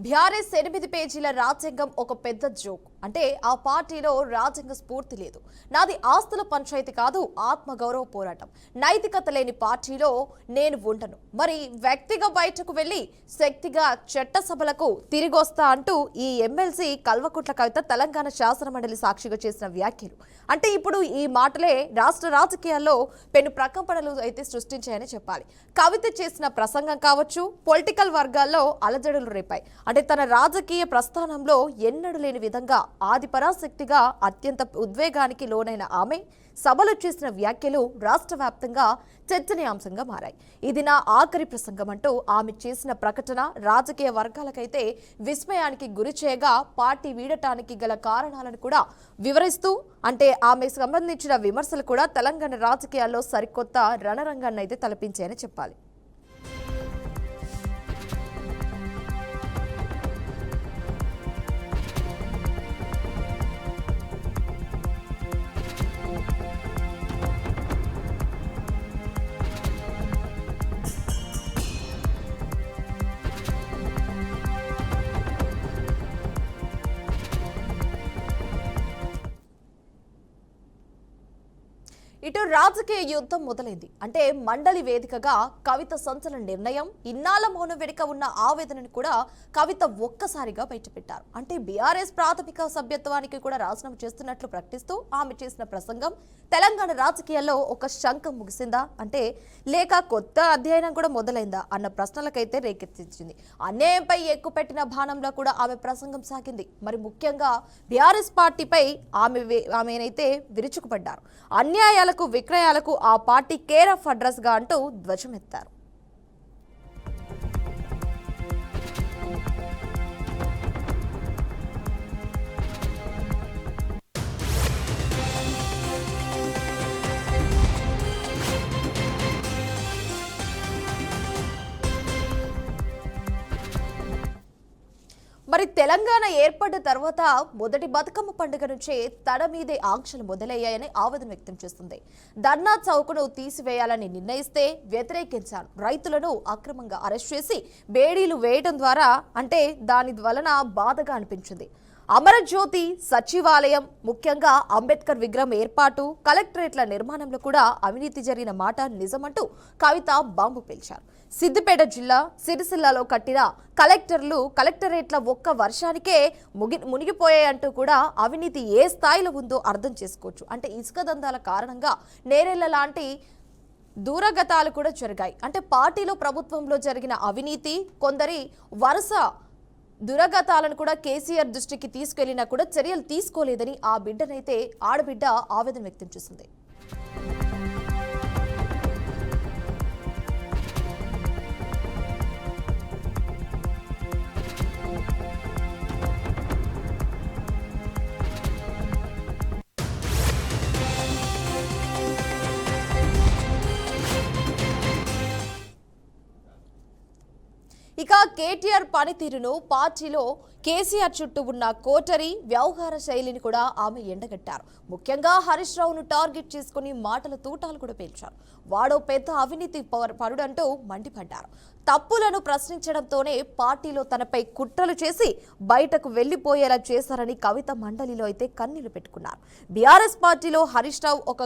BRS 8 పేజీల రాజ్యాంగం ఒక పెద్ద జోక్. అంటే ఆ పార్టీలో రాజ్యాంగ స్ఫూర్తి లేదు. నాది ఆస్తుల పంచాయతీ కాదు, ఆత్మగౌరవ పోరాటం. నైతికత లేని పార్టీలో నేను ఉండను. మరి వ్యక్తిగా బయటకు వెళ్లి శక్తిగా చట్టసభలకు తిరిగి వస్తా అంటూ ఈ ఎమ్మెల్సీ కల్వకుట్ల కవిత తెలంగాణ శాసనమండలి సాక్షిగా చేసిన వ్యాఖ్యలు. అంటే ఇప్పుడు ఈ మాటలే రాష్ట్ర రాజకీయాల్లో పెను ప్రకంపనలు అయితే సృష్టించాయని చెప్పాలి. కవిత చేసిన ప్రసంగం కావచ్చు, పొలిటికల్ వర్గాల్లో అలజడులు రేపాయి. అంటే తన రాజకీయ ప్రస్థానంలో ఎన్నడూ లేని విధంగా ఆదిపరాశక్తిగా అత్యంత ఉద్వేగానికి లోనైన ఆమె సభలో చేసిన వ్యాఖ్యలు రాష్ట్ర వ్యాప్తంగా చర్చనీయాంశంగా మారాయి. ఇది నా ఆఖరి ప్రసంగం అంటూ ఆమె చేసిన ప్రకటన రాజకీయ వర్గాలకైతే విస్మయానికి గురి చేయగా పార్టీ వీడటానికి గల కారణాలను కూడా వివరిస్తూ అంటే ఆమెకు సంబంధించిన విమర్శలు కూడా తెలంగాణ రాజకీయాల్లో సరికొత్త రణరంగాన్ని అయితే తలపించాయని చెప్పాలి. ఇటు రాజకీయ యుద్ధం మొదలైంది. అంటే మండలి వేదికగా కవిత సంచలన నిర్ణయం, ఇన్నాళ్ల మౌనం వెనుక ఉన్న ఆవేదనను కూడా కవిత ఒక్కసారిగా బయటపెట్టారు. అంటే బీఆర్ఎస్ ప్రాథమిక సభ్యత్వానికి కూడా రాజీనామా చేస్తున్నట్లు ప్రకటిస్తూ ఆమె చేసిన ప్రసంగం తెలంగాణ రాజకీయాల్లో ఒక శంఖం ముగిసిందా అంటే లేక కొత్త అధ్యయనం కూడా మొదలైందా అన్న ప్రశ్నలకైతే రేకెత్తించింది. అన్యాయంపై ఎక్కుపెట్టిన బాణంలో కూడా ఆమె ప్రసంగం సాగింది. మరి ముఖ్యంగా బీఆర్ఎస్ పార్టీపై ఆమెనైతే విరుచుకుపడ్డారు. అన్యాయాలకు విక్రయాలకు ఆ పార్టీ కేర్ ఆఫ్ అడ్రస్ గా అంటూ ధ్వజమెత్తారు. మరి తెలంగాణ ఏర్పడ్డ తర్వాత మొదటి బతుకమ్మ పండుగ నుంచే తన మీదే ఆంక్షలు మొదలయ్యాయని ఆవేదన వ్యక్తం చేస్తుంది. ధర్నా చౌక్ను తీసివేయాలని నిర్ణయిస్తే వ్యతిరేకించారు. రైతులను అక్రమంగా అరెస్ట్ చేసి బేడీలు వేయడం ద్వారా అంటే దాని వలన బాధగా అనిపించింది. అమరజ్యోతి, సచివాలయం, ముఖ్యంగా అంబేద్కర్ విగ్రహం ఏర్పాటు, కలెక్టరేట్ల నిర్మాణంలో కూడా అవినీతి జరిగిన మాట నిజమంటూ కవిత బాంబు పేల్చారు. సిద్దిపేట జిల్లా సిరిసిల్లలో కట్టిన కలెక్టరేట్ల ఒక్క వర్షానికే మునిగిపోయాయంటూ కూడా అవినీతి ఏ స్థాయిలో ఉందో అర్థం చేసుకోవచ్చు. అంటే ఇసుక దందాల కారణంగా నేరేళ్ల లాంటి దూరగతాలు కూడా జరిగాయి. అంటే పార్టీలో ప్రభుత్వంలో జరిగిన అవినీతి, కొందరి వరుస దురగతాలను కూడా కేసీఆర్ దృష్టికి తీసుకెళ్లినా కూడా చర్యలు తీసుకోలేదని ఆ బిడ్డనైతే ఆడబిడ్డ ఆవేదన వ్యక్తం చేసింది. ఇక కేటీఆర్ పనితీరును, పార్టీలో కేసీఆర్ చుట్టూ ఉన్న కోటరీ వ్యవహార శైలిని కూడా ఆమె ఎండగట్టారు. ముఖ్యంగా హరీష్ రావును టార్గెట్ చేసుకుని మాటల తూటాలు కూడా పేల్చారు. వాడో పెద్ద అవినీతి పరుడంటూ మండిపడ్డారు. తప్పులను ప్రశ్నించడంతోనే పార్టీలో తనపై కుట్రలు చేసి బయటకు వెళ్లిపోయేలా చేశారని కవిత మండలిలో అయితే కన్నీళ్లు పెట్టుకున్నారు. బీఆర్ఎస్ పార్టీలో హరీష్ రావు ఒక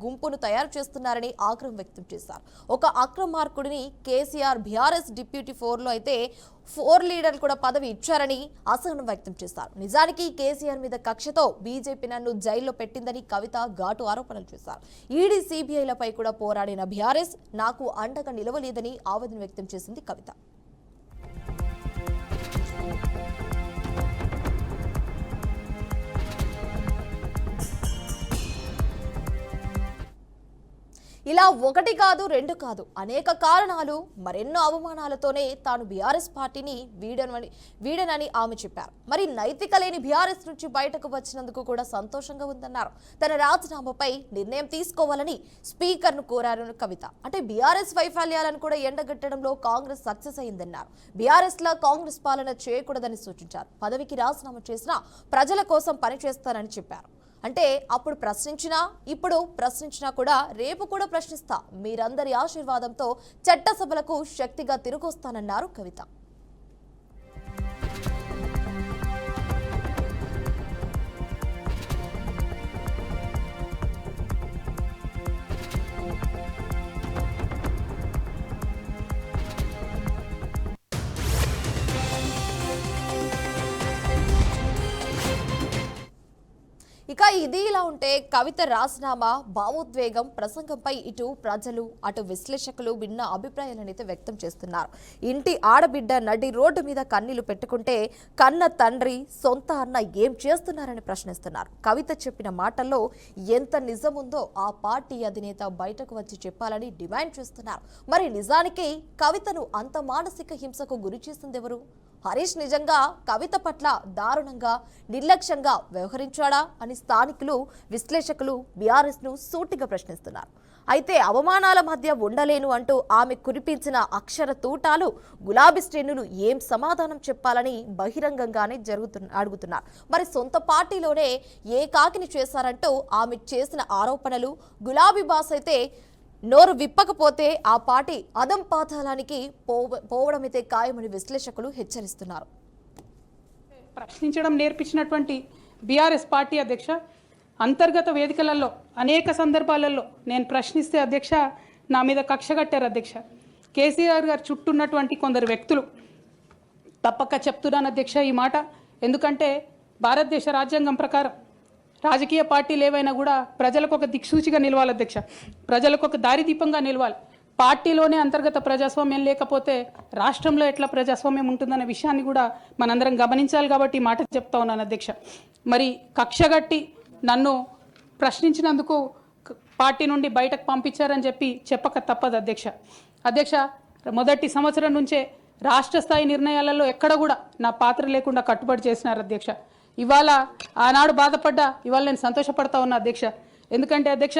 గుంపును తయారు చేస్తున్నారని ఆగ్రహం వ్యక్తం చేశారు. ఒక అక్రమార్కుడిని కేసీఆర్ బీఆర్ఎస్ డిప్యూటీ 4లో అయితే 4 లీడర్ కూడా పదవి ఇచ్చారని అసహనం వ్యక్తం చేశారు. నిజానికి కేసీఆర్ మీద కక్షతో బీజేపీ నన్ను జైల్లో పెట్టిందని కవిత ఘాటు ఆరోపణలు చేశారు. ఈడీ, సిబిఐలపై కూడా పోరాడిన బీఆర్ఎస్ నాకు అండగా నిలవలేదని ఆవేదన వ్యక్తం చేసింది కవిత. ఇలా ఒకటి కాదు, రెండు కాదు, అనేక కారణాలు, మరెన్నో అవమానాలతోనే తాను బీఆర్ఎస్ పార్టీని వీడనని ఆమె చెప్పారు. మరి నైతిక లేని బీఆర్ఎస్ నుంచి బయటకు వచ్చినందుకు కూడా సంతోషంగా ఉందన్నారు. తన రాజీనామాపై నిర్ణయం తీసుకోవాలని స్పీకర్ను కోరారు కవిత. అంటే బీఆర్ఎస్ వైఫల్యాలను కూడా ఎండగట్టడంలో కాంగ్రెస్ సక్సెస్ అయిందన్నారు. బీఆర్ఎస్ లా కాంగ్రెస్ పాలన చేయకూడదని సూచించారు. పదవికి రాజీనామా చేసినా ప్రజల కోసం పనిచేస్తానని చెప్పారు. అంటే అప్పుడు ప్రశ్నించినా, ఇప్పుడు ప్రశ్నించినా కూడా రేపు కూడా ప్రశ్నిస్తా, మీరందరి ఆశీర్వాదంతో చట్టసభలకు శక్తిగా తిరిగొస్తానన్నారు కవిత. ఇక ఇది ఇలా ఉంటే కవిత రాసినామా భావోద్వేగం ప్రసంగంపై ఇటు ప్రజలు అటు విశ్లేషకులు భిన్న అభిప్రాయాలనైతే వ్యక్తం చేస్తున్నారు. ఇంటి ఆడబిడ్డ నడి రోడ్డు మీద కన్నీళ్లు పెట్టుకుంటే కన్న తండ్రి సొంత అన్న ఏం చేస్తున్నారని ప్రశ్నిస్తున్నారు. కవిత చెప్పిన మాటల్లో ఎంత నిజముందో ఆ పార్టీ అధినేత బయటకు వచ్చి చెప్పాలని డిమాండ్ చేస్తున్నారు. మరి నిజానికి కవితను అంత మానసిక హింసకు గురి చేసిందెవరు? హరీష్ నిజంగా కవిత పట్ల దారుణంగా నిర్లక్ష్యంగా వ్యవహరించాడా అని స్థానికులు విశ్లేషకులు బీఆర్ఎస్ ను సూటిగా ప్రశ్నిస్తున్నారు. అయితే అవమానాల మధ్య ఉండలేను అంటూ ఆమె కురిపించిన అక్షర తూటాలు గులాబీ శ్రేణులు ఏం సమాధానం చెప్పాలని బహిరంగంగానే అడుగుతున్నారు. మరి సొంత పార్టీలోనే ఏ కాకిని చేశారంటూ ఆమె చేసిన ఆరోపణలు గులాబీ బాస్ అయితే నోరు విప్పకపోతే ఆ పార్టీ అదం పాతాళానికి పోవడమైతే ఖాయమని విశ్లేషకులు హెచ్చరిస్తున్నారు. ప్రశ్నించడం నేర్పించినటువంటి బీఆర్ఎస్ పార్టీ అధ్యక్ష అంతర్గత వేదికలలో అనేక సందర్భాలలో నేను ప్రశ్నిస్తే అధ్యక్ష నా మీద కక్ష కట్టారు అధ్యక్ష. కేసీఆర్ గారు చుట్టూ ఉన్నటువంటి కొందరు వ్యక్తులు తప్పక చెప్తున్నాను అధ్యక్ష ఈ మాట. ఎందుకంటే భారతదేశ రాజ్యాంగం ప్రకారం రాజకీయ పార్టీలు ఏవైనా కూడా ప్రజలకు ఒక దిక్సూచిగా నిలవాలి అధ్యక్ష, ప్రజలకు ఒక దారిదీపంగా నిలవాలి. పార్టీలోనే అంతర్గత ప్రజాస్వామ్యం లేకపోతే రాష్ట్రంలో ఎట్లా ప్రజాస్వామ్యం ఉంటుందనే విషయాన్ని కూడా మనందరం గమనించాలి. కాబట్టి మాట చెప్తా ఉన్నాను అధ్యక్ష. మరి కక్షగట్టి నన్ను ప్రశ్నించినందుకు పార్టీ నుండి బయటకు పంపించారని చెప్పక తప్పదు అధ్యక్ష. అధ్యక్ష మొదటి సంవత్సరం నుంచే రాష్ట్ర స్థాయి నిర్ణయాలలో ఎక్కడ కూడా నా పాత్ర లేకుండా కట్టుబడి చేసినారు అధ్యక్ష. ఇవాళ ఆనాడు బాధపడ్డా ఇవాళ నేను సంతోషపడతా ఉన్నా అధ్యక్ష. ఎందుకంటే అధ్యక్ష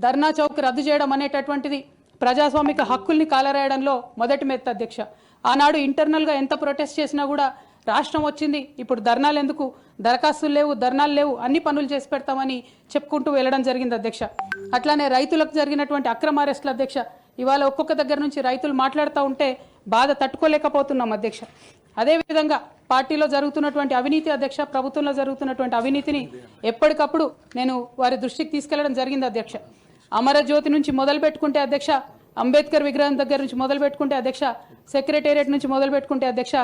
ధర్నా చౌక్ రద్దు చేయడం అనేటటువంటిది ప్రజాస్వామిక హక్కుల్ని కాలరాయడంలో మొదటి మెత్త అధ్యక్ష. ఆనాడు ఇంటర్నల్గా ఎంత ప్రొటెస్ట్ చేసినా కూడా రాష్ట్రం వచ్చింది, ఇప్పుడు ధర్నాలు ఎందుకు, దరఖాస్తులు లేవు, ధర్నాలు లేవు, అన్ని పనులు చేసి పెడతామని చెప్పుకుంటూ వెళ్ళడం జరిగింది అధ్యక్ష. అట్లానే రైతులకు జరిగినటువంటి అక్రమ అరెస్టులు అధ్యక్ష, ఇవాళ ఒక్కొక్క దగ్గర నుంచి రైతులు మాట్లాడుతూ ఉంటే బాధ తట్టుకోలేకపోతున్నాం అధ్యక్ష. అదేవిధంగా పార్టీలో జరుగుతున్నటువంటి అవినీతి అధ్యక్ష, ప్రభుత్వంలో జరుగుతున్నటువంటి అవినీతిని ఎప్పటికప్పుడు నేను వారి దృష్టికి తీసుకెళ్లడం జరిగింది అధ్యక్ష. అమరజ్యోతి నుంచి మొదలు పెట్టుకుంటే అధ్యక్ష, అంబేద్కర్ విగ్రహం దగ్గర నుంచి మొదలు పెట్టుకుంటే అధ్యక్ష, సెక్రటేరియట్ నుంచి మొదలు పెట్టుకుంటే అధ్యక్ష,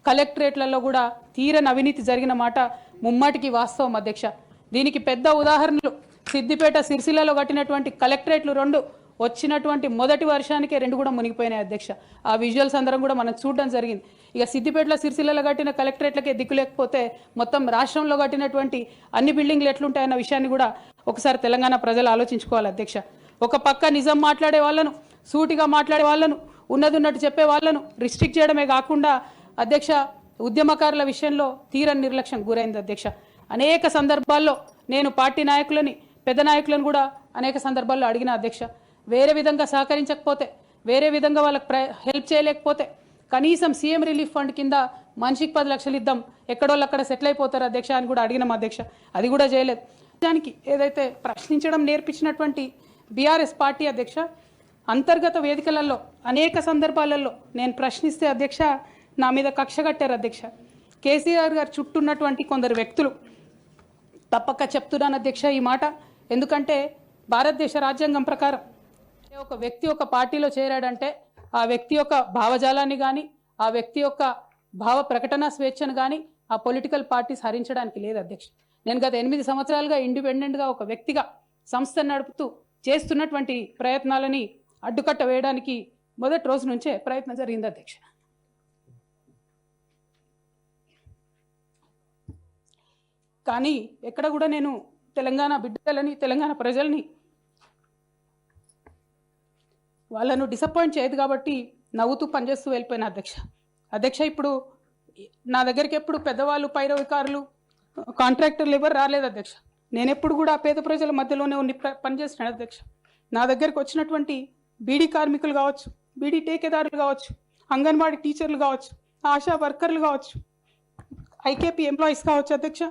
కలెక్టరేట్లలో కూడా తీరని అవినీతి జరిగిన మాట ముమ్మాటికి వాస్తవం అధ్యక్ష. దీనికి పెద్ద ఉదాహరణలు సిద్దిపేట సిరిసిల్లలో కట్టినటువంటి కలెక్టరేట్లు 2 వచ్చినటువంటి మొదటి వర్షానికే 2 కూడా మునిగిపోయినాయి అధ్యక్ష. ఆ విజువల్స్ అందరం కూడా మనం చూడడం జరిగింది. ఇక సిద్దిపేటలో సిరిసిల్లలో కట్టిన కలెక్టరేట్లకే దిక్కు లేకపోతే మొత్తం రాష్ట్రంలో కట్టినటువంటి అన్ని బిల్డింగ్లు ఎట్లుంటాయన్న విషయాన్ని కూడా ఒకసారి తెలంగాణ ప్రజలు ఆలోచించుకోవాలి అధ్యక్ష. ఒక పక్క నిజం మాట్లాడే వాళ్ళను, సూటిగా మాట్లాడే వాళ్ళను, ఉన్నట్టు చెప్పే వాళ్ళను రిస్ట్రిక్ట్ చేయడమే కాకుండా అధ్యక్ష ఉద్యమకారుల విషయంలో తీరని నిర్లక్ష్యం గురైంది అధ్యక్ష. అనేక సందర్భాల్లో నేను పార్టీ నాయకులని, పెద్ద నాయకులను కూడా అనేక సందర్భాల్లో అడిగిన అధ్యక్ష. వేరే విధంగా సహకరించకపోతే, వేరే విధంగా వాళ్ళకి హెల్ప్ చేయలేకపోతే కనీసం సీఎం రిలీఫ్ ఫండ్ కింద మనిషికి 10 లక్షలు ఇద్దాం, ఎక్కడోళ్ళు అక్కడ సెటిల్ అయిపోతారు అధ్యక్ష అని కూడా అడిగినాం అధ్యక్ష. అది కూడా చేయలేదు. దానికి ఏదైతే ప్రశ్నించడం నేర్పించినటువంటి బీఆర్ఎస్ పార్టీ అధ్యక్ష అంతర్గత వేదికలలో అనేక సందర్భాలలో నేను ప్రశ్నిస్తే అధ్యక్ష నా మీద కక్ష కట్టారు అధ్యక్ష. కేసీఆర్ గారు చుట్టూ ఉన్నటువంటి కొందరు వ్యక్తులు తప్పక చెప్తున్నాను అధ్యక్ష ఈ మాట. ఎందుకంటే భారతదేశ రాజ్యాంగం ప్రకారం ఒక వ్యక్తి ఒక పార్టీలో చేరాడంటే ఆ వ్యక్తి యొక్క భావజాలాన్ని కానీ, ఆ వ్యక్తి యొక్క భావ ప్రకటన స్వేచ్ఛను కానీ ఆ పొలిటికల్ పార్టీస్ హరించడానికి లేదు అధ్యక్ష. నేను గత 8 సంవత్సరాలుగా ఇండిపెండెంట్గా ఒక వ్యక్తిగా సంస్థను నడుపుతూ చేస్తున్నటువంటి ప్రయత్నాలని అడ్డుకట్ట వేయడానికి మొదటి రోజు నుంచే ప్రయత్నం జరిగింది అధ్యక్ష. కానీ ఎక్కడ కూడా నేను తెలంగాణ బిడ్డలని, తెలంగాణ ప్రజల్ని వాళ్ళను డిసప్పాయింట్ చేయదు కాబట్టి నవ్వుతూ పనిచేస్తూ వెళ్ళిపోయిన అధ్యక్ష. ఇప్పుడు నా దగ్గరికి ఎప్పుడు పెద్దవాళ్ళు, పైరవికారులు, కాంట్రాక్టర్లు ఎవరు రాలేదు అధ్యక్ష. నేను ఎప్పుడు కూడా పేద ప్రజల మధ్యలోనే ఉండి పనిచేస్తున్నాను అధ్యక్ష. నా దగ్గరికి వచ్చినటువంటి బీడీ కార్మికులు కావచ్చు, బీడీ టేకేదారులు కావచ్చు, అంగన్వాడీ టీచర్లు కావచ్చు, ఆశా వర్కర్లు కావచ్చు, ఐకేపీ ఎంప్లాయీస్ కావచ్చు అధ్యక్ష,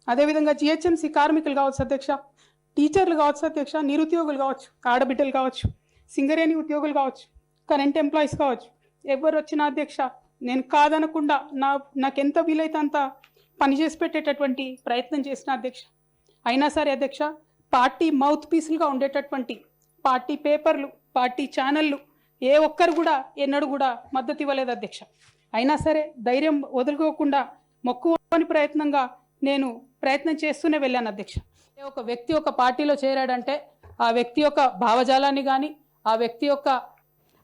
అదేవిధంగా జిహెచ్ఎంసీ కార్మికులు కావచ్చు అధ్యక్ష, టీచర్లు కావచ్చు అధ్యక్ష, నిరుద్యోగులు కావచ్చు, ఆడబిడ్డలు కావచ్చు, సింగరేణి ఉద్యోగులు కావచ్చు, కరెంట్ ఎంప్లాయీస్ కావచ్చు, ఎవరు వచ్చినా అధ్యక్ష నేను కాదనకుండా నాకెంత వీలైతే అంత పనిచేసి పెట్టేటటువంటి ప్రయత్నం చేసిన అధ్యక్ష. అయినా సరే అధ్యక్ష పార్టీ మౌత్ పీసులుగా ఉండేటటువంటి పార్టీ పేపర్లు, పార్టీ ఛానళ్ళు ఏ ఒక్కరు కూడా ఎన్నడూ కూడా మద్దతు ఇవ్వలేదు అధ్యక్ష. అయినా సరే ధైర్యం వదులుకోకుండా మొక్కువని ప్రయత్నం చేస్తూనే వెళ్ళాను అధ్యక్ష. ఒక వ్యక్తి ఒక పార్టీలో చేరాడంటే ఆ వ్యక్తి యొక్క భావజాలాన్ని కానీ ఆ వ్యక్తి యొక్క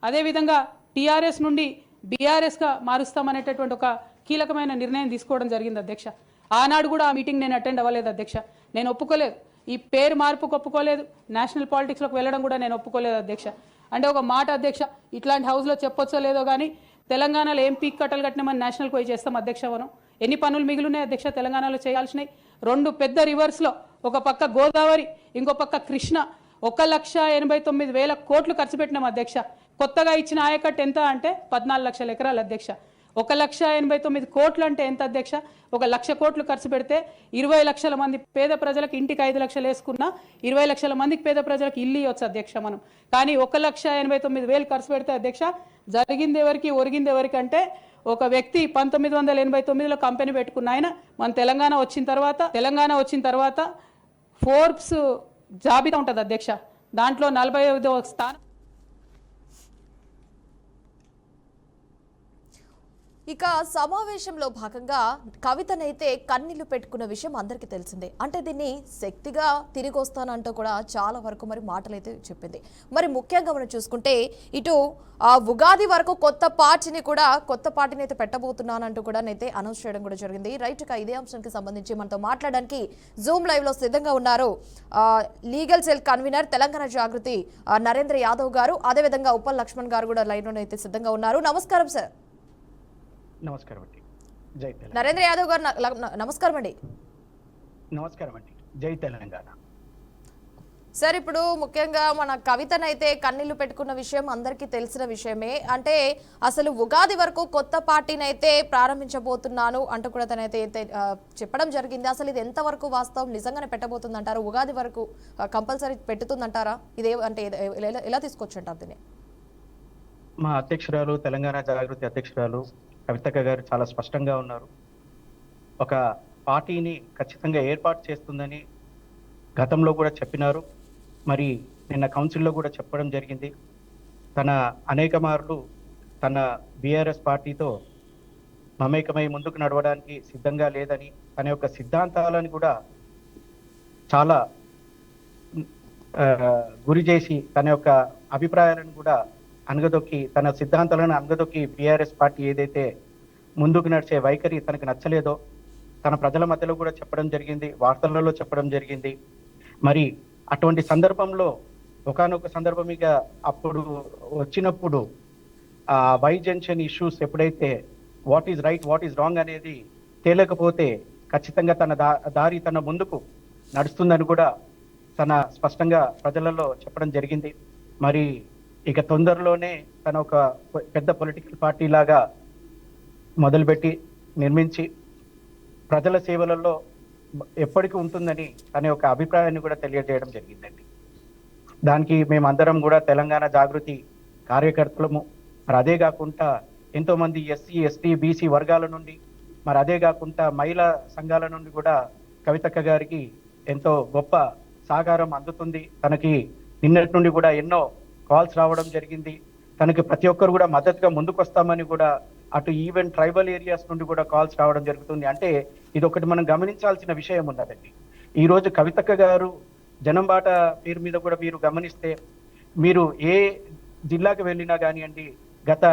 అదేవిధంగా టీఆర్ఎస్ నుండి బీఆర్ఎస్గా మారుస్తామనేటటువంటి ఒక కీలకమైన నిర్ణయం తీసుకోవడం జరిగింది అధ్యక్ష. ఆనాడు కూడా ఆ మీటింగ్ నేను అటెండ్ అవ్వలేదు అధ్యక్ష. నేను ఒప్పుకోలేదు, ఈ పేరు మార్పుకు ఒప్పుకోలేదు, నేషనల్ పాలిటిక్స్లోకి వెళ్ళడం కూడా నేను ఒప్పుకోలేదు అధ్యక్ష. అంటే ఒక మాట అధ్యక్ష, ఇట్లాంటి హౌస్లో చెప్పొచ్చో లేదో కానీ తెలంగాణలో ఏం పీక్ కట్టలు కట్టినామని నేషనల్కి పోయి చేస్తాం అధ్యక్ష. మనం ఎన్ని పనులు మిగిలినాయి అధ్యక్ష తెలంగాణలో చేయాల్సినవి? 2 పెద్ద రివర్స్లో, ఒక పక్క గోదావరి, ఇంకో పక్క కృష్ణ, 1,89,000 కోట్లు ఖర్చు పెట్టినాం అధ్యక్ష. కొత్తగా ఇచ్చిన ఆయకట్టు ఎంత అంటే 14 లక్షల ఎకరాలు అధ్యక్ష. 1,89,000 కోట్లు అంటే ఎంత అధ్యక్ష? 1,00,000 కోట్లు ఖర్చు పెడితే 20 లక్షల మంది పేద ప్రజలకు ఇంటికి 5 లక్షలు వేసుకున్నా 20 లక్షల మందికి పేద ప్రజలకు ఇల్లు ఇవ్వచ్చు అధ్యక్ష మనం. కానీ 1,89,000 ఖర్చు పెడితే అధ్యక్ష జరిగింది ఎవరికి ఒరిగింది ఎవరికి అంటే ఒక వ్యక్తి 1989లో కంపెనీ పెట్టుకున్న ఆయన మన తెలంగాణ వచ్చిన తర్వాత ఫోర్బ్స్ జాబితా ఉంటుంది అధ్యక్ష, దాంట్లో 45వ స్థానం. ఇక సమావేశంలో భాగంగా కవితనైతే కన్నీళ్లు పెట్టుకున్న విషయం అందరికీ తెలిసిందే. అంటే దీన్ని శక్తిగా తిరిగి వస్తానంటూ కూడా చాలా వరకు మరి మాటలైతే చెప్పింది. మరి ముఖ్యంగా మనం చూసుకుంటే ఇటు ఉగాది వరకు కొత్త పార్టీని అయితే పెట్టబోతున్నానంటూ కూడా అయితే అనౌన్స్ చేయడం కూడా జరిగింది. రైట్ గా ఇదే అంశానికి సంబంధించి మనతో మాట్లాడడానికి జూమ్ లైవ్ లో సిద్ధంగా ఉన్నారు లీగల్ సెల్ కన్వీనర్ తెలంగాణ జాగృతి నరేంద్ర యాదవ్ గారు, అదేవిధంగా ఉప్పల్ లక్ష్మణ్ గారు కూడా లైన్ లో అయితే సిద్ధంగా ఉన్నారు. నమస్కారం సార్. నమస్కారం అండి, జై తెలంగాణ. నరేంద్ర యాదవ్ గారు నమస్కారం అండి. నమస్కారం అండి, జై తెలంగాణ. సార్, ఇప్పుడు ముఖ్యంగా మన కవితనైతే కన్నీళ్లు పెట్టుకున్న విషయం అందరికీ తెలిసిన విషయమే. అంటే అసలు ఉగాది వరకు కొత్త పార్టీని అయితే ప్రారంభించబోతున్నాను అంటూ కూడా తనైతే చెప్పడం జరిగింది. అసలు ఇది ఎంతవరకు వాస్తవం, నిజంగానే పెట్టబోతుంది అంటారు? ఉగాది వరకు కంపల్సరీ పెట్టుతుందంటారా? ఇదే అంటే ఎలా తీసుకొచ్చి అంటారు దీన్ని? మా అధ్యక్షురాలు, తెలంగాణ జాగృతి అధ్యక్షురాలు కవితక్క గారు చాలా స్పష్టంగా ఉన్నారు. ఒక పార్టీని ఖచ్చితంగా ఏర్పాటు చేస్తుందని గతంలో కూడా చెప్పినారు. మరి నిన్న కౌన్సిల్లో కూడా చెప్పడం జరిగింది. తన అనేక మార్లు తన బీఆర్ఎస్ పార్టీతో మమేకమై ముందుకు నడవడానికి సిద్ధంగా లేదని, తన యొక్క సిద్ధాంతాలను కూడా చాలా గురి చేసి తన యొక్క అభిప్రాయాలను కూడా అనగదొక్కి, తన సిద్ధాంతాలను అనగదొక్కి బీఆర్ఎస్ పార్టీ ఏదైతే ముందుకు నడిచే వైఖరి తనకు నచ్చలేదో తన ప్రజల మధ్యలో కూడా చెప్పడం జరిగింది, వార్తలలో చెప్పడం జరిగింది. మరి అటువంటి సందర్భంలో ఒకానొక సందర్భం ఇక అప్పుడు వచ్చినప్పుడు ఆ వై జంక్షన్ ఇష్యూస్ ఎప్పుడైతే what is right what is wrong అనేది తేలకపోతే ఖచ్చితంగా తన దారి తన ముందుకు నడుస్తుందని కూడా తన స్పష్టంగా ప్రజలలో చెప్పడం జరిగింది. మరి ఇక తొందరలోనే తన ఒక పెద్ద పొలిటికల్ పార్టీ లాగా మొదలుపెట్టి నిర్మించి ప్రజల సేవలలో ఎప్పటికీ ఉంటుందని తన యొక్క అభిప్రాయాన్ని కూడా తెలియజేయడం జరిగిందండి. దానికి మేమందరం కూడా తెలంగాణ జాగృతి కార్యకర్తలము, మరి అదే కాకుండా ఎంతో మంది ఎస్సీ ఎస్టీ బీసీ వర్గాల నుండి, మరి అదే కాకుండా మహిళా సంఘాల నుండి కూడా కవితక్క గారికి ఎంతో గొప్ప సహకారం అందుతుంది. తనకి నిన్నటి నుండి కూడా ఎన్నో కాల్స్ రావడం జరిగింది. తనకి ప్రతి ఒక్కరు కూడా మద్దతుగా ముందుకు వస్తామని కూడా అటు ఈవెన్ ట్రైబల్ ఏరియాస్ నుండి కూడా కాల్స్ రావడం జరుగుతుంది. అంటే ఇది ఒకటి మనం గమనించాల్సిన విషయం ఉన్నదండి. ఈ రోజు కవితక్క గారు జనంబాట పేరు మీద కూడా మీరు గమనిస్తే, మీరు ఏ జిల్లాకి వెళ్ళినా కానివ్వండి, గత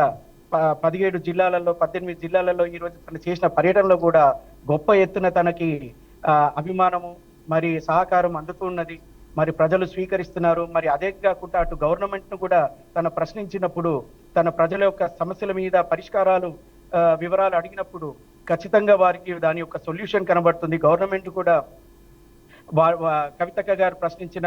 17 జిల్లాలలో 18 జిల్లాలలో ఈ రోజు తను చేసిన పర్యటనలో కూడా గొప్ప ఎత్తున తనకి అభిమానము మరి సహకారం అందుతున్నది. మరి ప్రజలు స్వీకరిస్తున్నారు. మరి అదే కాకుండా అటు గవర్నమెంట్ ను కూడా తన ప్రశ్నించినప్పుడు, తన ప్రజల యొక్క సమస్యల మీద పరిష్కారాలు వివరాలు అడిగినప్పుడు ఖచ్చితంగా వారికి దాని యొక్క సొల్యూషన్ కనబడుతుంది. గవర్నమెంట్ కూడా కవితక్క గారు ప్రశ్నించిన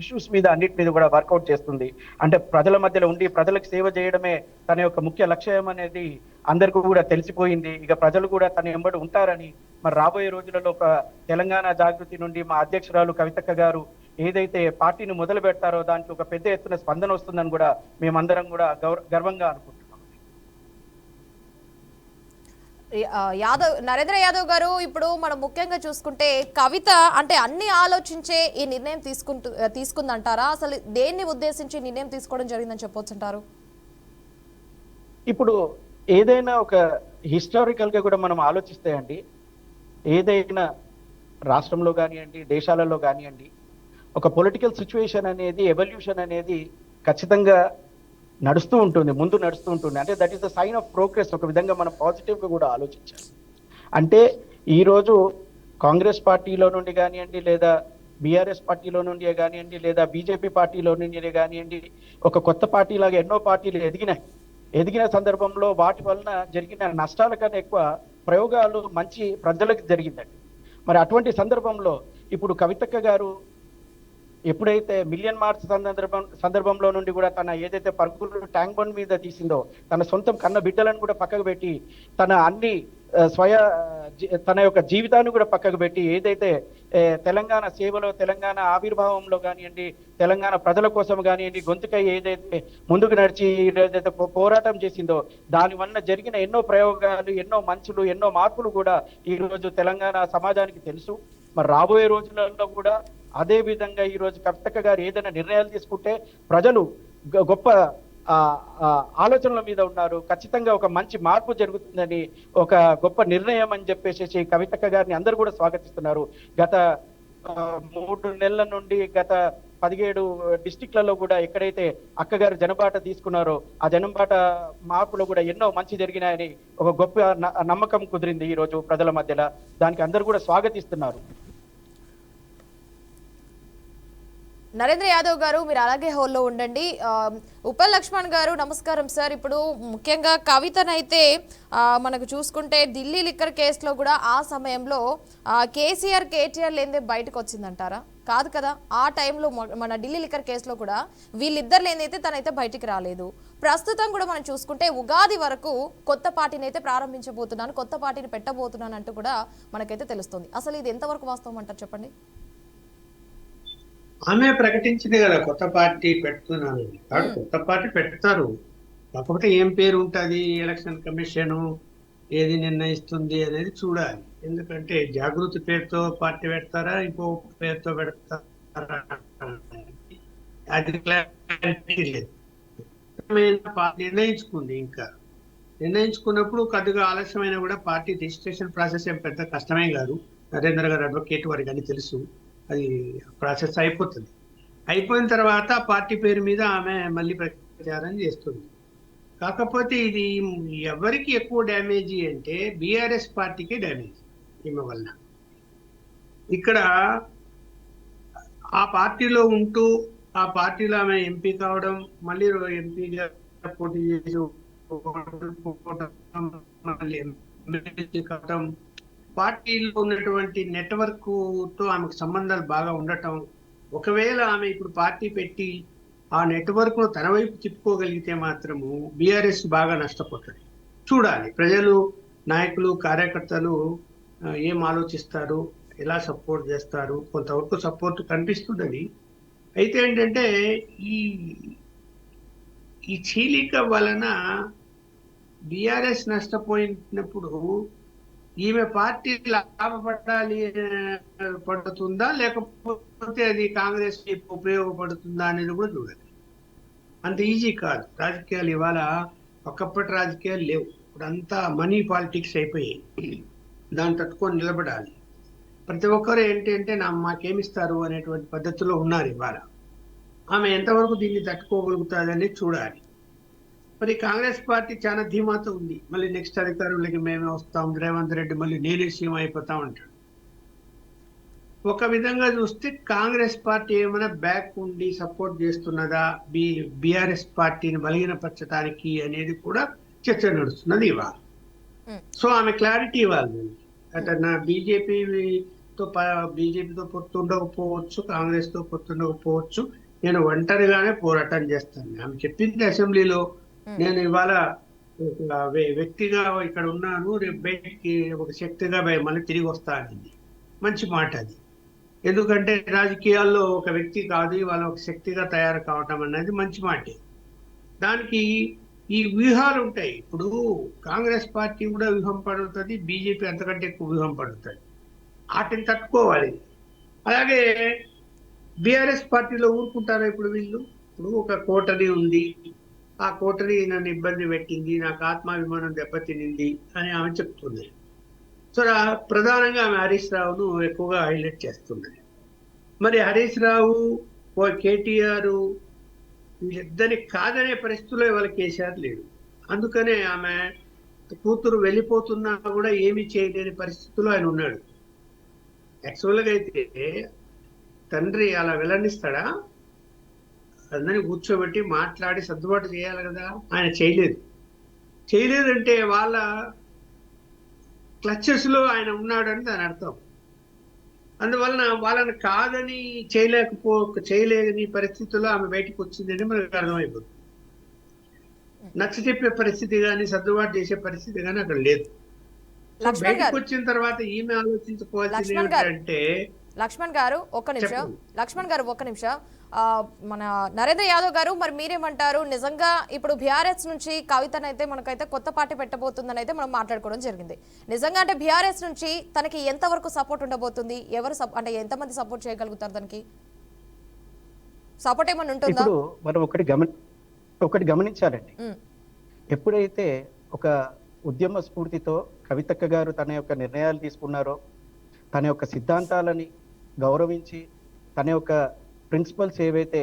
ఇష్యూస్ మీద అన్నిటి మీద కూడా వర్కౌట్ చేస్తుంది. అంటే ప్రజల మధ్యలో ఉండి ప్రజలకు సేవ చేయడమే తన యొక్క ముఖ్య లక్ష్యం అనేది అందరికీ కూడా తెలిసిపోయింది. ఇక ప్రజలు కూడా తన వెంబడి ఉంటారని, మరి రాబోయే రోజులలో ఒక తెలంగాణ జాగృతి నుండి మా అధ్యక్షురాలు కవితక్క గారు ఏదైతే పార్టీని మొదలు పెడతారో దానికి ఒక పెద్ద ఎత్తున స్పందన వస్తుందని కూడా మేమందరం కూడా గర్వంగా అనుకుంటున్నాం. నరేంద్ర యాదవ్ గారు, ఇప్పుడు మనం ముఖ్యంగా చూసుకుంటే కవిత అంటే అన్ని ఆలోచించే ఈ నిర్ణయం తీసుకుందంటారా? అసలు దేన్ని ఉద్దేశించి నిర్ణయం తీసుకోవడం జరిగిందని చెప్పొచ్చు అంటారు? ఇప్పుడు ఏదైనా ఒక హిస్టారికల్ గా కూడా మనం ఆలోచిస్తే అండి, ఏదైనా రాష్ట్రంలో కానివ్వండి, దేశాలలో కానివ్వండి, ఒక పొలిటికల్ సిచ్యువేషన్ అనేది, ఎవల్యూషన్ అనేది ఖచ్చితంగా నడుస్తూ ఉంటుంది, ముందు నడుస్తూ ఉంటుంది. అంటే that is the sign of progress. ఒక విధంగా మనం పాజిటివ్గా కూడా ఆలోచించాలి. అంటే ఈరోజు కాంగ్రెస్ పార్టీలో నుండి కానివ్వండి, లేదా బీఆర్ఎస్ పార్టీలో నుండి కానివ్వండి, లేదా బీజేపీ పార్టీలో నుండి కానివ్వండి, ఒక కొత్త పార్టీ లాగా ఎన్నో పార్టీలు ఎదిగిన సందర్భంలో వాటి వలన జరిగిన నష్టాల కన్నా ఎక్కువ ప్రయోగాలు మంచి ప్రజలకు జరిగిందండి. మరి అటువంటి సందర్భంలో ఇప్పుడు కవితక్క గారు ఎప్పుడైతే మిలియన్ మార్చ్ సందర్భంలో నుండి కూడా తన ఏదైతే పరుగులు ట్యాంక్ బండ్ మీద తీసిందో, తన సొంతం కన్న బిడ్డలను కూడా పక్కకు పెట్టి, తన అన్ని తన యొక్క జీవితాన్ని కూడా పక్కకు పెట్టి, ఏదైతే తెలంగాణ సేవలో, తెలంగాణ ఆవిర్భావంలో కానివ్వండి, తెలంగాణ ప్రజల కోసం కానివ్వండి, గొంతుకై ఏదైతే ముందుకు నడిచి ఏదైతే పోరాటం చేసిందో, దానివల్ల జరిగిన ఎన్నో ప్రయోగాలు, ఎన్నో మంచులు, ఎన్నో మార్పులు కూడా ఈ రోజు తెలంగాణ సమాజానికి తెలుసు. మరి రాబోయే రోజులలో కూడా అదే విధంగా ఈ రోజు కవితక్క గారు ఏదైనా నిర్ణయాలు తీసుకుంటే ప్రజలు గొప్ప ఆలోచనల మీద ఉన్నారు. ఖచ్చితంగా ఒక మంచి మార్పు జరుగుతుందని, ఒక గొప్ప నిర్ణయం అని చెప్పేసి కవితక్క గారిని అందరూ కూడా స్వాగతిస్తున్నారు. గత 3 నెలల నుండి గత 17 డిస్టిక్లలో కూడా ఎక్కడైతే అక్కగారు జనబాట తీసుకున్నారో, ఆ జనబాట మార్పులో కూడా ఎన్నో మంచి జరిగినాయని ఒక గొప్ప నమ్మకం కుదిరింది ఈ రోజు ప్రజల మధ్యలో. దానికి అందరూ కూడా స్వాగతిస్తున్నారు. నరేంద్ర యాదవ్ గారు, మీరు అలాగే హోల్లో ఉండండి. ఉపల్ లక్ష్మణ్ గారు నమస్కారం సార్. ఇప్పుడు ముఖ్యంగా కవితనైతే మనకు చూసుకుంటే ఢిల్లీ లిక్కర్ కేసులో కూడా ఆ సమయంలో కేసీఆర్ కేటీఆర్ లేనిదే బయటకు వచ్చిందంటారా? కాదు కదా. ఆ టైంలో మన ఢిల్లీ లిక్కర్ కేసులో కూడా వీళ్ళిద్దరు లేనిదైతే తనైతే బయటికి రాలేదు. ప్రస్తుతం కూడా మనం చూసుకుంటే ఉగాది వరకు కొత్త పార్టీని అయితే ప్రారంభించబోతున్నాను, కొత్త పార్టీని పెట్టబోతున్నాను అంటూ కూడా మనకైతే తెలుస్తుంది. అసలు ఇది ఎంతవరకు వాస్తవం అంటారు చెప్పండి? ఆమె ప్రకటించింది కదా కొత్త పార్టీ పెడుతున్నాను. కాబట్టి కొత్త పార్టీ పెడతారు, కాకపోతే ఏం పేరు ఉంటుంది, ఎలక్షన్ కమిషన్ ఏది నిర్ణయిస్తుంది అనేది చూడాలి. ఎందుకంటే జాగృతి పేరుతో పార్టీ పెడతారా, ఇంకో పేరుతో పెడతారా, అది క్లారిటీ లేదు. నిర్ణయించుకుంది. ఇంకా నిర్ణయించుకున్నప్పుడు కొద్దిగా ఆలస్యమైన కూడా పార్టీ రిజిస్ట్రేషన్ ప్రాసెస్ ఏం పెద్ద కష్టమే కాదు. నరేంద్ర గారు అడ్వకేట్, వారికి అని తెలుసు. అది ప్రాసెస్ అయిపోతుంది. అయిపోయిన తర్వాత పార్టీ పేరు మీద ఆమె మళ్ళీ ప్రచారం చేస్తుంది. కాకపోతే ఇది ఎవరికి ఎక్కువ డ్యామేజీ అంటే బీఆర్ఎస్ పార్టీకే డ్యామేజ్ ఈమె వల్ల. ఇక్కడ ఆ పార్టీలో ఉంటూ ఆ పార్టీలో ఆమె ఎంపీ కావడం, మళ్ళీ ఎంపీగా పోటీ చేసి మళ్ళీ ఎమ్మెల్యే కావడం, పార్టీలో ఉన్నటువంటి నెట్వర్క్ తో ఆమెకు సంబంధాలు బాగా ఉండటం, ఒకవేళ ఆమె ఇప్పుడు పార్టీ పెట్టి ఆ నెట్వర్క్ ను తన వైపు తిప్పుకోగలిగితే మాత్రము బీఆర్ఎస్ బాగా నష్టపోతుంది. చూడాలి ప్రజలు, నాయకులు, కార్యకర్తలు ఏం ఆలోచిస్తారు, ఎలా సపోర్ట్ చేస్తారు. కొంతవరకు సపోర్ట్ కనిపిస్తుందని. అయితే ఏంటంటే ఈ చీలిక వలన బీఆర్ఎస్ నష్టపోయినప్పుడు ఈమె పార్టీ లాభపడాలి పడుతుందా, లేకపోతే అది కాంగ్రెస్ ఉపయోగపడుతుందా అనేది కూడా చూడాలి. అంత ఈజీ కాదు. రాజకీయాలు ఇవాళ ఒకప్పటి రాజకీయాలు లేవు. ఇప్పుడంతా మనీ పాలిటిక్స్ అయిపోయాయి. దాన్ని తట్టుకొని నిలబడాలి. ప్రతి ఒక్కరు ఏంటంటే మాకేమిస్తారు అనేటువంటి పద్ధతిలో ఉన్నారు ఇవాళ. ఆమె ఎంతవరకు దీన్ని తట్టుకోగలుగుతుంది అనేది చూడాలి. మరి కాంగ్రెస్ పార్టీ చాలా ధీమాతో ఉంది. మళ్ళీ నెక్స్ట్ అధికారంలోకి మేమే వస్తాం, రేవంత్ రెడ్డి మళ్ళీ నేనే సీఎం అయిపోతాం అంటాడు. ఒక విధంగా చూస్తే కాంగ్రెస్ పార్టీ ఏమైనా బ్యాక్ ఉండి సపోర్ట్ చేస్తున్నదా బీఆర్ఎస్ పార్టీని బలహీనపరచడానికి అనేది కూడా చర్చ నడుస్తున్నది ఇవాళ. సో ఆమె క్లారిటీ ఇవ్వాలి. అంటే నా బీజేపీతో పొత్తు ఉండకపోవచ్చు, కాంగ్రెస్ తో పొత్తు ఉండకపోవచ్చు, నేను ఒంటరిగానే పోరాటం చేస్తాను. ఆమె చెప్పింది అసెంబ్లీలో, నేను ఇవాళ వ్యక్తిగా ఇక్కడ ఉన్నాను, రేపు బయటికి ఒక శక్తిగా మళ్ళీ తిరిగి వస్తా అనేది మంచి మాట అది. ఎందుకంటే రాజకీయాల్లో ఒక వ్యక్తి కాదు, ఇవాళ ఒక శక్తిగా తయారు కావటం అనేది మంచి మాటే. దానికి ఈ వ్యూహాలు ఉంటాయి. ఇప్పుడు కాంగ్రెస్ పార్టీ కూడా వ్యూహం పడుతుంది, బీజేపీ అంతకంటే ఎక్కువ వ్యూహం పడుతుంది. వాటిని తట్టుకోవాలి. అలాగే బీఆర్ఎస్ పార్టీలో ఊరుకుంటారా ఇప్పుడు వీళ్ళు? ఇప్పుడు ఒక కోటరీ ఉంది, ఆ కోటరీ నన్ను ఇబ్బంది పెట్టింది, నాకు ఆత్మాభిమానం దెబ్బతినింది అని ఆమె చెప్తుంది. సో ప్రధానంగా ఆమె హరీష్ రావును ఎక్కువగా హైలైట్ చేస్తున్నది. మరి హరీష్ రావు కేటీఆర్ వీళ్ళిద్దరిని కాదనే పరిస్థితుల్లో ఇవాళ కేసీఆర్ లేడు. అందుకనే ఆమె కూతురు వెళ్ళిపోతున్నా కూడా ఏమీ చేయలేని పరిస్థితుల్లో ఆయన ఉన్నాడు. యాక్చువల్గా అయితే తండ్రి అలా వెళ్ళనిస్తాడా? అందరినీ కూర్చోబెట్టి మాట్లాడి సర్దుబాటు చేయాలి కదా. ఆయన చేయలేదంటే వాళ్ళ క్లచెస్ లో ఆయన ఉన్నాడని దాని అర్థం. అందువలన వాళ్ళని కాదని చేయలేని పరిస్థితుల్లో ఆమె బయటకు వచ్చిందని మనకు అర్థమైపోతుంది. నచ్చ చెప్పే పరిస్థితి కానీ సర్దుబాటు చేసే పరిస్థితి కానీ అక్కడ లేదు. బయటకు వచ్చిన తర్వాత ఈమె ఆలోచించుకోవాల్సింది ఏమిటంటే, లక్ష్మణ్ గారు ఒక్క నిమిషం మన నరేంద్ర యాదవ్ గారు, మరి మీరేమంటారు? నిజంగా ఇప్పుడు బీఆర్ఎస్ నుంచి కవితనైతే మనకైతే కొత్త పార్టీ పెట్టబోతుందని అయితే మనం మాట్లాడుకోవడం జరిగింది. నిజంగా అంటే బీఆర్ఎస్ నుంచి తనకి ఎంతవరకు సపోర్ట్ ఉండబోతుంది? ఎవరు అంటే ఎంతమంది సపోర్ట్ చేయగలుగుతారు? దానికి సపోర్ట్ ఏమన్నా ఉంటుందా? ఇప్పుడు మనం ఒకటి గమనించాలండి. ఎప్పుడైతే ఒక ఉద్యమ స్ఫూర్తితో కవితక్క గారు తన యొక్క నిర్ణయాలు తీసుకున్నారో, తన యొక్క సిద్ధాంతాలని గౌరవించి, తన యొక్క ప్రిన్సిపల్స్ ఏవైతే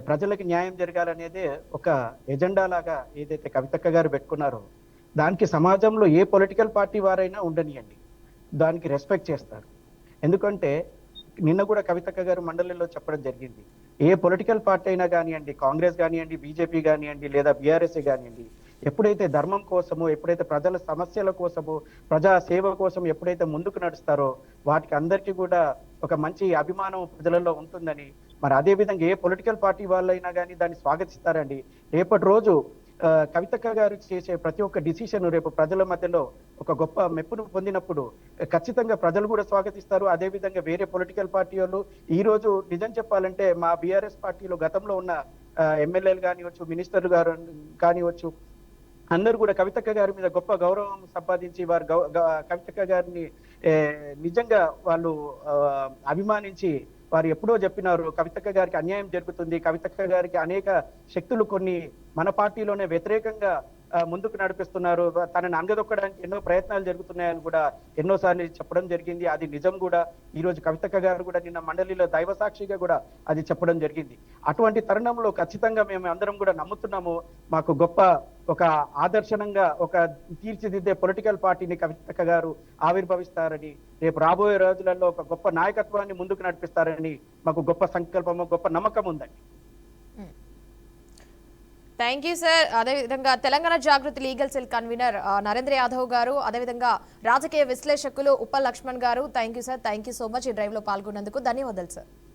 ప్రజలకు న్యాయం జరగాలనేదే ఒక ఎజెండా లాగా ఏదైతే కవితక్క గారు పెట్టుకున్నారో, దానికి సమాజంలో ఏ పొలిటికల్ పార్టీ వారైనా ఉండనియండి, దానికి రెస్పెక్ట్ చేస్తారు. ఎందుకంటే నిన్న కూడా కవితక్క గారు మండలిలో చెప్పడం జరిగింది, ఏ పొలిటికల్ పార్టీ అయినా కానివ్వండి, కాంగ్రెస్ కానివ్వండి, బీజేపీ కానివ్వండి, లేదా బీఆర్ఎస్ కానివ్వండి, ఎప్పుడైతే ధర్మం కోసమో, ఎప్పుడైతే ప్రజల సమస్యల కోసమో, ప్రజా సేవ కోసం ఎప్పుడైతే ముందుకు నడుస్తారో, వాటికి అందరికీ కూడా ఒక మంచి అభిమానం ప్రజలలో ఉంటుందని, మరి అదే విధంగా ఏ పొలిటికల్ పార్టీ వాళ్ళైనా కానీ దాన్ని స్వాగతిస్తారండి. రేపటి రోజు కవితక్క గారు చేసే ప్రతి ఒక్క డిసిషన్ రేపు ప్రజల మధ్యలో ఒక గొప్ప మెప్పును పొందినప్పుడు ఖచ్చితంగా ప్రజలు కూడా స్వాగతిస్తారు. అదే విధంగా వేరే పొలిటికల్ పార్టీ వాళ్ళు, ఈ రోజు నిజం చెప్పాలంటే మా బీఆర్ఎస్ పార్టీలో గతంలో ఉన్న ఎమ్మెల్యేలు కానివచ్చు, మినిస్టర్లు గారు కానివచ్చు, అందరూ కూడా కవితక్క గారి మీద గొప్ప గౌరవం సంపాదించి వారు కవితక్క గారిని నిజంగా వాళ్ళు అభిమానించి వారు ఎప్పుడో చెప్పినారు, కవితక్క గారికి అన్యాయం జరుగుతుంది, కవితక్క గారికి అనేక శక్తులు కొన్ని మన పార్టీలోనే వ్యతిరేకంగా ముందుకు నడిపిస్తున్నారు, తనని అంగదొక్కడానికి ఎన్నో ప్రయత్నాలు జరుగుతున్నాయని కూడా ఎన్నోసార్లు చెప్పడం జరిగింది. అది నిజం కూడా. ఈ రోజు కవితక్క గారు కూడా నిన్న మండలిలో దైవ సాక్షిగా కూడా అది చెప్పడం జరిగింది. అటువంటి తరుణంలో ఖచ్చితంగా మేము అందరం కూడా నమ్ముతున్నాము, మాకు గొప్ప ఒక ఆదర్శనంగా ఒక తీర్చిదిద్దే పొలిటికల్ పార్టీని కవితక్క గారు ఆవిర్భవిస్తారని, రేపు రాబోయే రోజులలో ఒక గొప్ప నాయకత్వాన్ని ముందుకు నడిపిస్తారని మాకు గొప్ప సంకల్పము, గొప్ప నమ్మకం ఉందండి. Thank you sir. అదేవిధంగా Telangana Jagruthi legal cell convener Narendra Yadav గారు, అదేవిధంగా రాజకీయ విశ్లేషకులు ఉప్పల్ లక్ష్మణ్ గారు, thank you sir. Thank you so much ఈ డ్రైవ్ లో పాల్గొన్నందుకు. ధన్యవాదాలు సార్.